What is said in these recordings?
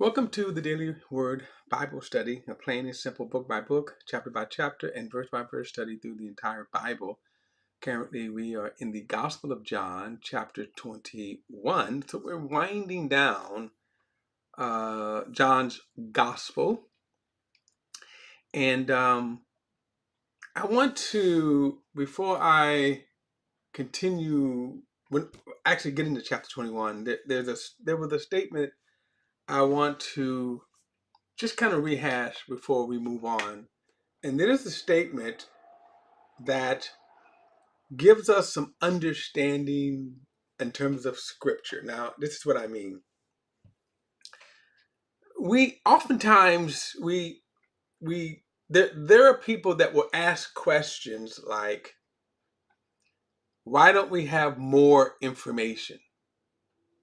Welcome to the Daily Word Bible Study, a plain and simple book by book, chapter by chapter, and verse by verse study through the entire Bible. Currently, we are in the Gospel of John, chapter 21. So we're winding down John's Gospel. And I want to, before I continue, when actually get into chapter 21, there was a statement I want to just kind of rehash before we move on. And there's a statement that gives us some understanding in terms of scripture. Now, this is what I mean. We oftentimes there are people that will ask questions like, why don't we have more information?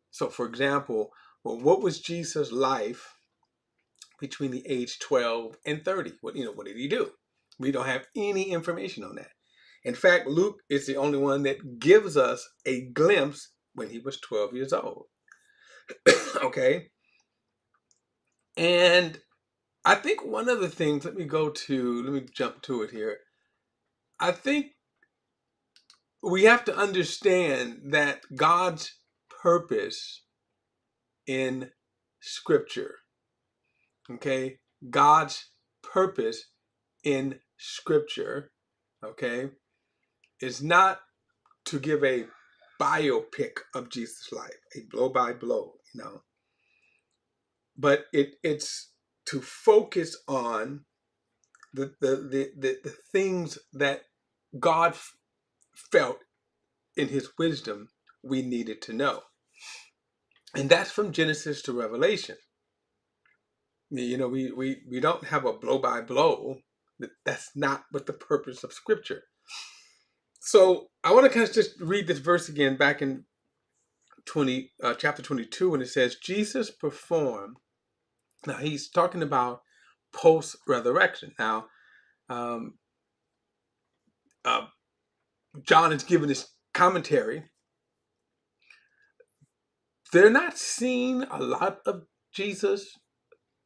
So for example, well, what was Jesus' life between the age 12 and 30? What did he do? We don't have any information on that. In fact, Luke is the only one that gives us a glimpse when he was 12 years old. Okay? And I think one of the things, let me jump to it here. I think we have to understand that God's purpose in Scripture, okay? God's purpose in Scripture, okay, is not to give a biopic of Jesus' life, a blow by blow, but it's to focus on the things that God felt in His wisdom we needed to know, and that's from Genesis to Revelation. We don't have a blow by blow. That's not what the purpose of Scripture. So I want to kind of just read this verse again back in chapter 22 when it says Jesus performed. Now he's talking about post-resurrection. Now John is giving his commentary. They're not seeing a lot of Jesus.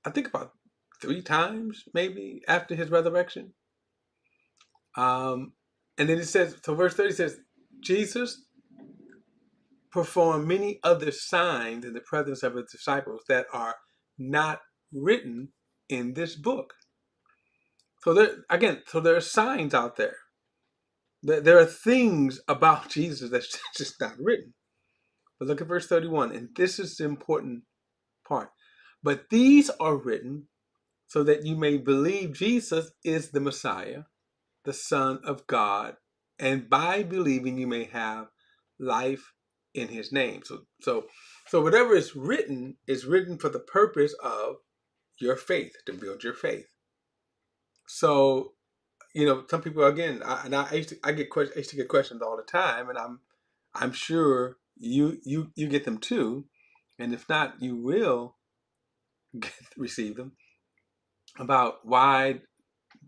I think about 3 times maybe after his resurrection. And then it says, so verse 30 says, Jesus performed many other signs in the presence of his disciples that are not written in this book. So there are signs out there. There are things about Jesus that's just not written. But look at verse 31, and this is the important part. But these are written so that you may believe Jesus is the Messiah, the Son of God, and by believing you may have life in his name. So whatever is written for the purpose of your faith, to build your faith. So, some people, again, I used to get questions all the time, and I'm sure you get them too, and if not, you will receive them, about why,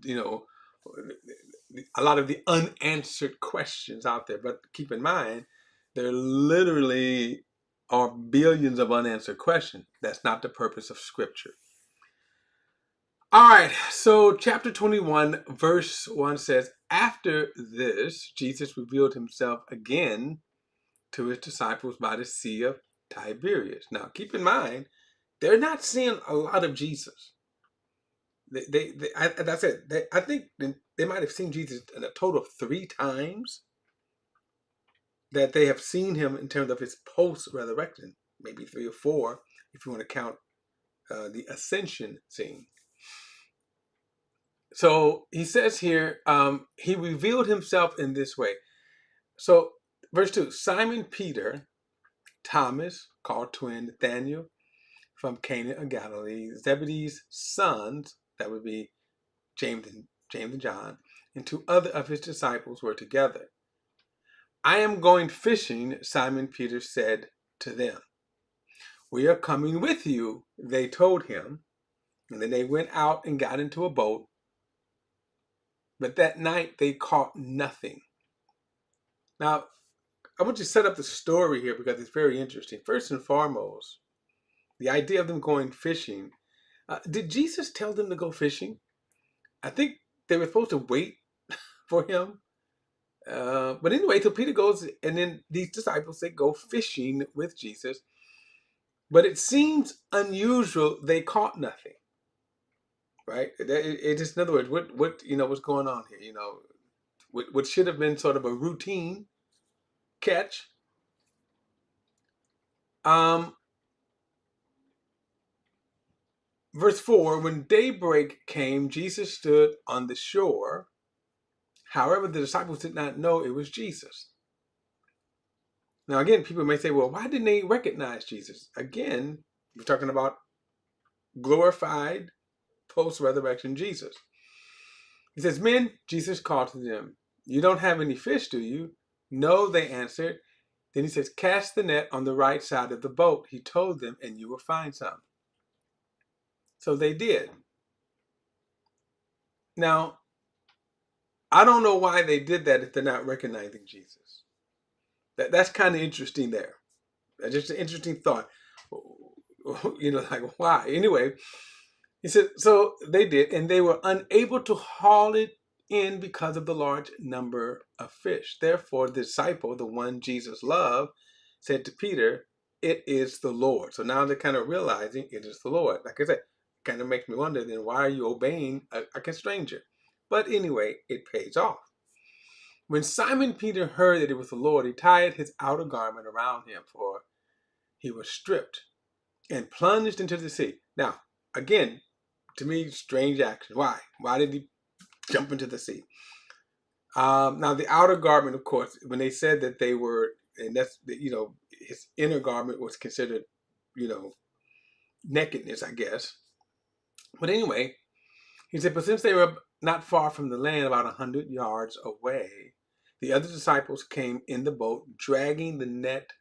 a lot of the unanswered questions out there. But keep in mind, there literally are billions of unanswered questions. That's not the purpose of Scripture. All right, so chapter 21, verse 1 says, after this, Jesus revealed himself again to his disciples by the Sea of Tiberias. Now, keep in mind, they're not seeing a lot of Jesus. As I said, I think they might have seen Jesus in a total of 3 times that they have seen him in terms of his post-resurrection, maybe 3 or 4, if you want to count the ascension scene. So he says here, he revealed himself in this way. So verse 2, Simon Peter, Thomas, called twin, Nathanael from Cana of Galilee, Zebedee's sons, that would be James and John, and 2 other of his disciples were together. I am going fishing, Simon Peter said to them. We are coming with you, they told him. And then they went out and got into a boat. But that night they caught nothing. Now, I want to set up the story here because it's very interesting. First and foremost, The idea of them going fishing. Did Jesus tell them to go fishing? I think they were supposed to wait for him. But anyway, so Peter goes, and then these disciples, they go fishing with Jesus. But it seems unusual. They caught nothing, right? It just, in other words, what's going on here? What should have been sort of a routine catch. Um, Verse 4, when daybreak came, Jesus stood on the shore. However, the disciples did not know it was Jesus. Now, again, people may say, well, why didn't they recognize Jesus? Again, we're talking about glorified post-resurrection Jesus. He says, men, Jesus called to them, you don't have any fish, do you? No, they answered. Then he says, cast the net on the right side of the boat. He told them, and you will find some. So they did. Now, I don't know why they did that if they're not recognizing Jesus. That's kind of interesting there. That's just an interesting thought. Like why? Anyway, he said, so they did, and they were unable to haul it in because of the large number of fish. Therefore, the disciple, the one Jesus loved, said to Peter, it is the Lord. So now they're kind of realizing it is the Lord. Like I said, kind of makes me wonder, then why are you obeying a stranger? But anyway, it pays off. When Simon Peter heard that it was the Lord, he tied his outer garment around him, for he was stripped, and plunged into the sea. Now, again, to me, strange action. Why? Why did he jump into the sea? Now, the outer garment, of course, when they said that they were, and that's, his inner garment was considered, nakedness, I guess. But anyway, he said, but since they were not far from the land, about 100 yards away, the other disciples came in the boat, dragging the net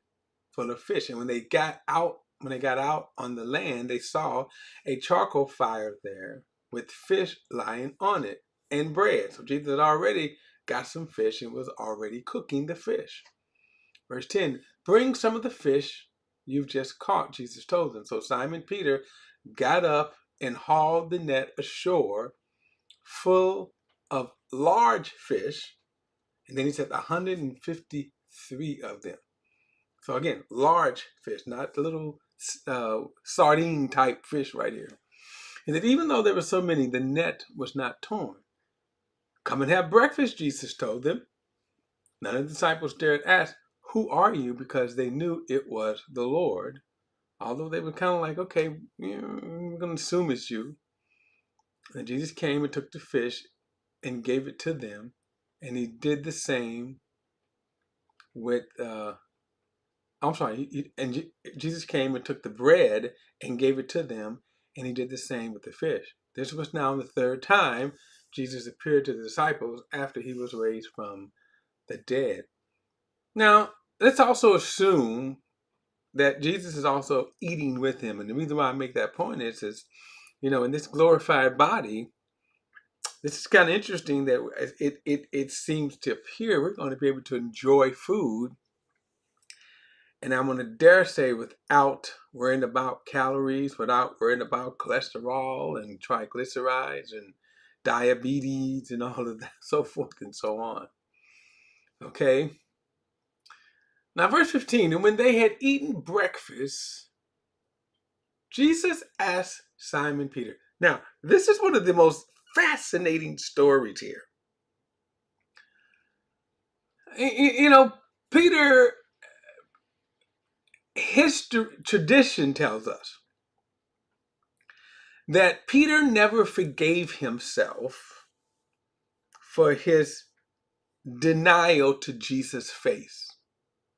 full of fish. And when they got out on the land, they saw a charcoal fire there with fish lying on it and bread. So Jesus had already got some fish and was already cooking the fish. Verse 10, bring some of the fish you've just caught, Jesus told them. So Simon Peter got up and hauled the net ashore full of large fish. And then he said 153 of them. So again, large fish, not the little sardine type fish right here. And that even though there were so many, the net was not torn. Come and have breakfast, Jesus told them. None of the disciples dared ask, who are you? Because they knew it was the Lord. Although they were kind of like, okay, we're going to assume it's you. And Jesus came and took the fish and gave it to them. And he did the same with Jesus came and took the bread and gave it to them, and he did the same with the fish. This was now the third time Jesus appeared to the disciples after he was raised from the dead. Now, let's also assume that Jesus is also eating with him. And the reason why I make that point is in this glorified body, this is kind of interesting that it seems to appear we're going to be able to enjoy food. And I'm going to dare say without worrying about calories, without worrying about cholesterol and triglycerides and diabetes and all of that, so forth and so on. Okay. Now, verse 15, and when they had eaten breakfast, Jesus asked Simon Peter. Now, this is one of the most fascinating stories here. Peter, tradition tells us that Peter never forgave himself for his denial to Jesus' face.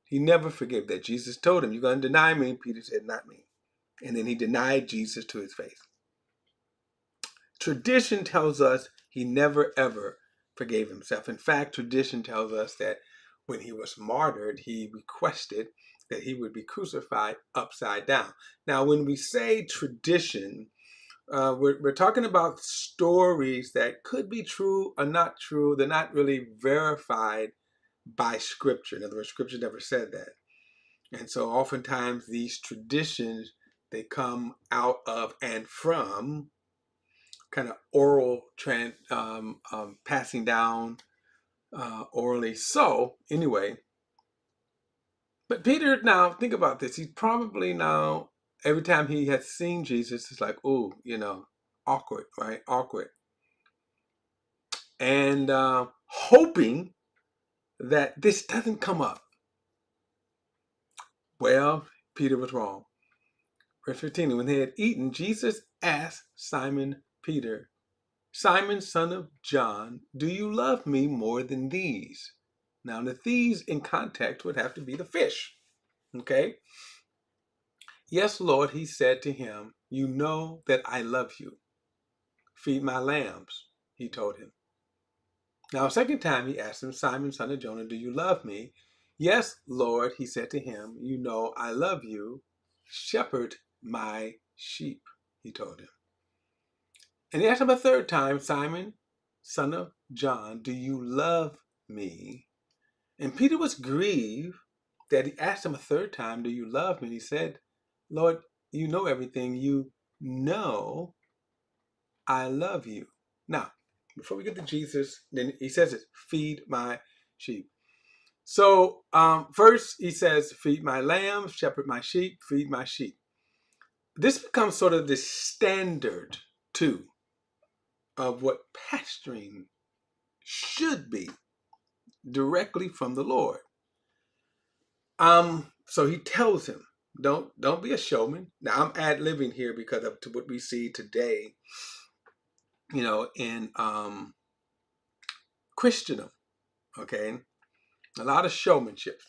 He never forgave that. Jesus told him, you're going to deny me. Peter said, not me. And then he denied Jesus to his face. Tradition tells us he never, ever forgave himself. In fact, tradition tells us that when he was martyred, he requested that he would be crucified upside down. Now, when we say tradition, we're talking about stories that could be true or not true. They're not really verified by Scripture. In other words, Scripture never said that. And so oftentimes these traditions They come out of and from kind of oral passing down orally. So anyway, but Peter, now think about this. He's probably now, every time he has seen Jesus, it's like, oh, awkward, right? Awkward. And hoping that this doesn't come up. Well, Peter was wrong. Verse 15, when they had eaten, Jesus asked Simon Peter, Simon, son of John, do you love me more than these? Now, the these in context would have to be the fish. Okay? Yes, Lord, he said to him, you know that I love you. Feed my lambs, he told him. Now, a second time he asked him, Simon, son of Jonah, do you love me? Yes, Lord, he said to him, you know I love you. Shepherd my sheep, he told him. And he asked him a third time, Simon, son of John, do you love me? And Peter was grieved that he asked him a third time, do you love me? And he said, Lord, you know everything. You know I love you. Now, before we get to Jesus, then he says it, feed my sheep. So first he says, feed my lambs, shepherd my sheep, feed my sheep. This becomes sort of the standard, too, of what pastoring should be directly from the Lord. So he tells him, don't be a showman. Now I'm ad-libbing here because of what we see today, in Christendom. Okay, a lot of showmanship,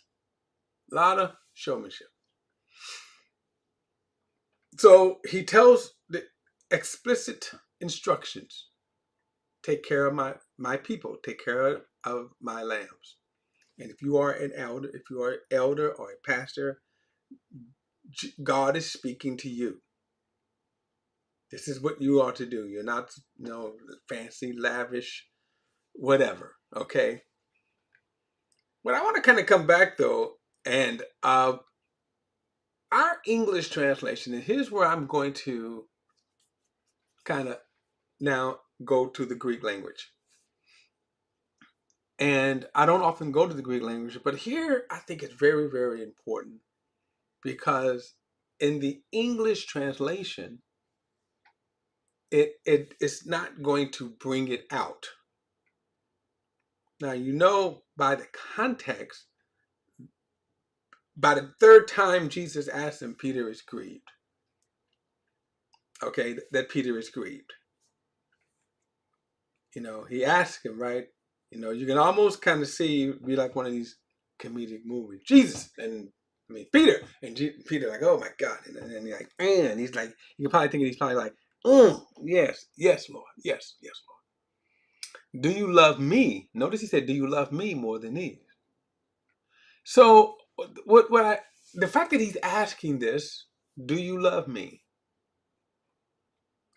So he tells the explicit instructions: take care of my people, take care of my lambs. And if you are an elder or a pastor, God is speaking to you. This is what you are to do. You're not, fancy, lavish, whatever. Okay. But I want to kind of come back though, and our English translation, and here's where I'm going to kind of now go to the Greek language. And I don't often go to the Greek language, but here I think it's very, very important, because in the English translation, it's not going to bring it out. Now, by the context, by the third time Jesus asked him, Peter is grieved. Okay, that Peter is grieved. He asked him, right? You can almost kind of see, be like one of these comedic movies. Jesus and Peter, and Peter like, oh my God, and he's like, and he's like, you can probably think he's probably like, yes, Lord, yes, Lord. Do you love me? Notice he said, do you love me more than these? So the fact that he's asking this, do you love me?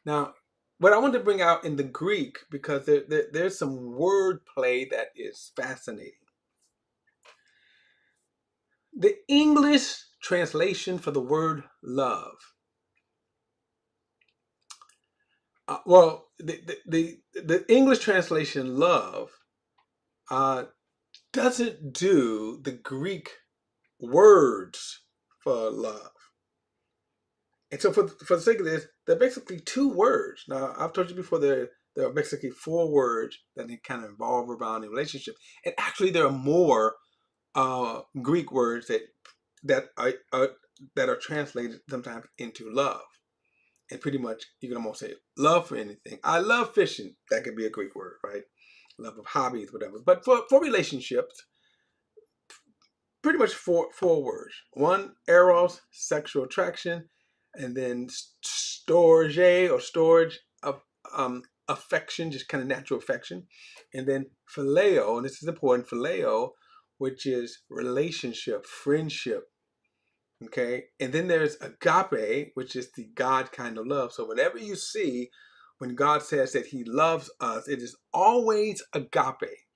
Now, what I want to bring out in the Greek, because there's some word play that is fascinating. The English translation for the word love. The English translation love doesn't do the Greek words for love. And so for the sake of this, there are basically two words. Now, I've told you before, there are basically four words that they kind of involve around the relationship. And actually, there are more Greek words that are translated sometimes into love. And pretty much, you can almost say love for anything. I love fishing. That could be a Greek word, right? Love of hobbies, whatever. But for relationships, pretty much four words. One, eros, sexual attraction, and then storge of affection, just kind of natural affection, and then phileo, and this is important, phileo, which is relationship, friendship. Okay, and then there's agape, which is the God kind of love. So whenever you see when God says that he loves us, it is always agape.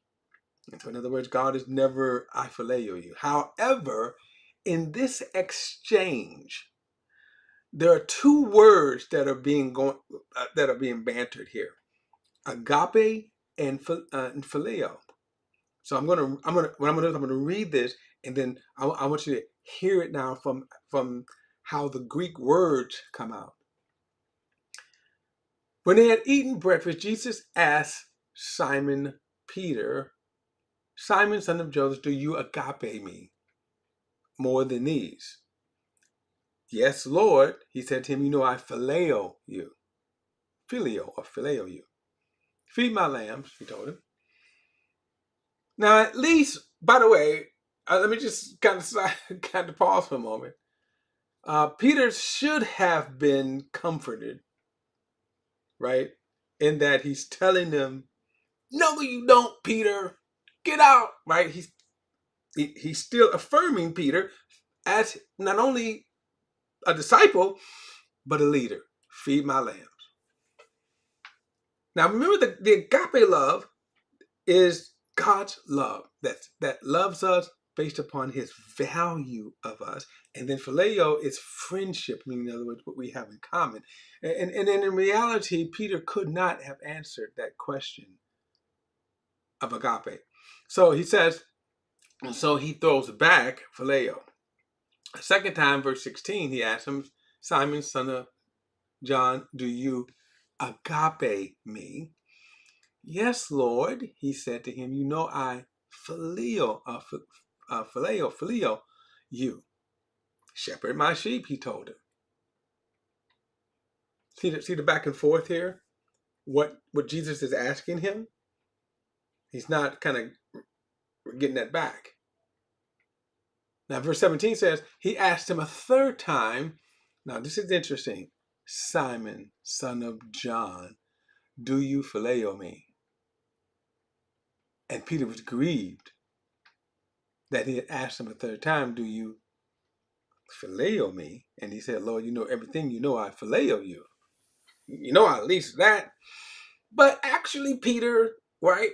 And so in other words, God is never I phileo you. However, in this exchange, there are two words that are being bantered here: agape and phileo. So I'm gonna read this, and then I want you to hear it now from how the Greek words come out. When they had eaten breakfast, Jesus asked Simon Peter, "Simon, son of Joseph, do you agape me more than these?" "Yes, Lord," he said to him, "you know I phileo you." Phileo you. "Feed my lambs," he told him. Now, at least, by the way, let me just kind of pause for a moment. Peter should have been comforted, right? In that he's telling them, "No, you don't, Peter. Get out!" Right? He's still affirming Peter as not only a disciple but a leader. Feed my lambs. Now, remember the agape love is God's love that loves us based upon his value of us. And then phileo is friendship, meaning in other words, what we have in common. And in reality, Peter could not have answered that question of agape. So he says, and so he throws back phileo. A second time, verse 16, he asks him, "Simon, son of John, do you agape me?" "Yes, Lord," he said to him, "you know I phileo you. Shepherd my sheep," he told him. See the back and forth here? What Jesus is asking him? He's not kind of getting that back. Now, verse 17 says, he asked him a third time. Now, this is interesting. "Simon, son of John, do you phileo me?" And Peter was grieved that he had asked him a third time, "Do you phileo me?" And he said, "Lord, you know everything. You know I phileo you. You know at least that." But actually, Peter, right?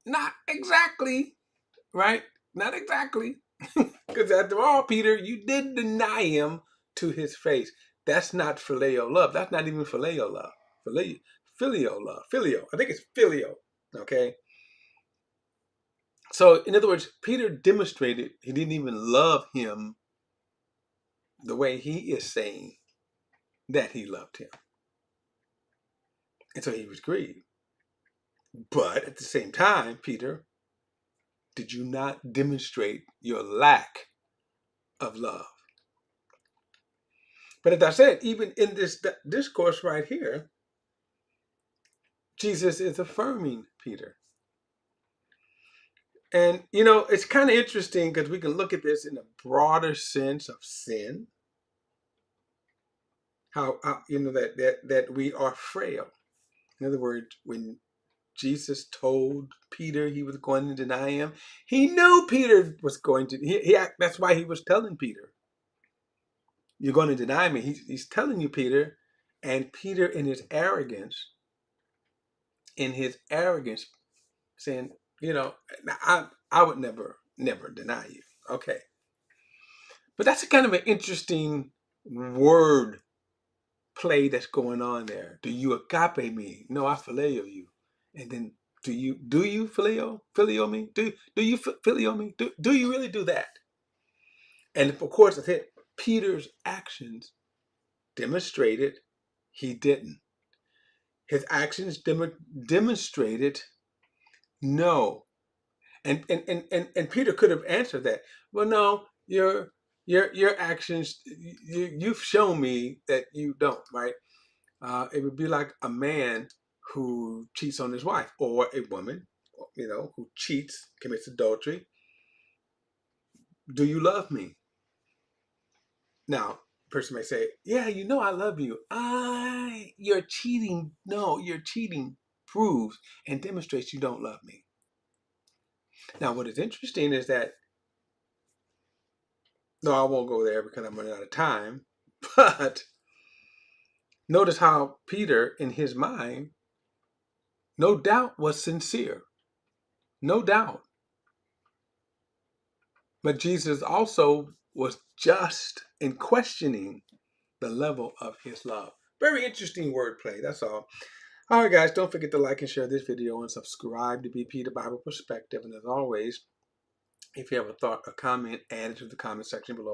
Not exactly, right? Not exactly. Because after all, Peter, you did deny him to his face. That's not phileo love. That's not even phileo love. Filio love. Filio. I think it's filio. Okay? So, in other words, Peter demonstrated he didn't even love him the way he is saying that he loved him. And so he was grieved. But at the same time, Peter, did you not demonstrate your lack of love? But as I said, even in this discourse right here, Jesus is affirming Peter. And, it's kind of interesting because we can look at this in a broader sense of sin. How that we are frail. In other words, when Jesus told Peter he was going to deny him, he knew Peter was going to. That's why he was telling Peter, "You're going to deny me." He's telling you, Peter, and Peter in his arrogance, saying, I would never deny you. Okay, but that's a kind of an interesting word play that's going on there. Do you agape me? No, I phileo you. And then do you phileo me? Do you phileo me? Do you really do that? And of course, I said Peter's actions demonstrated he didn't. His actions demonstrated no. And Peter could have answered that. Well, no, your actions, you've shown me that you don't, right? It would be like a man who cheats on his wife, or a woman, who cheats, commits adultery. Do you love me? Now, a person may say, "Yeah, I love you." You're cheating. No, your cheating proves and demonstrates you don't love me. Now, what is interesting is that, no, I won't go there because I'm running out of time, but notice how Peter, in his mind, no doubt was sincere. No doubt. But Jesus also was just in questioning the level of his love. Very interesting wordplay, that's all. All right, guys, don't forget to like and share this video and subscribe to BP, the Bible Perspective. And as always, if you have a thought or comment, add it to the comment section below.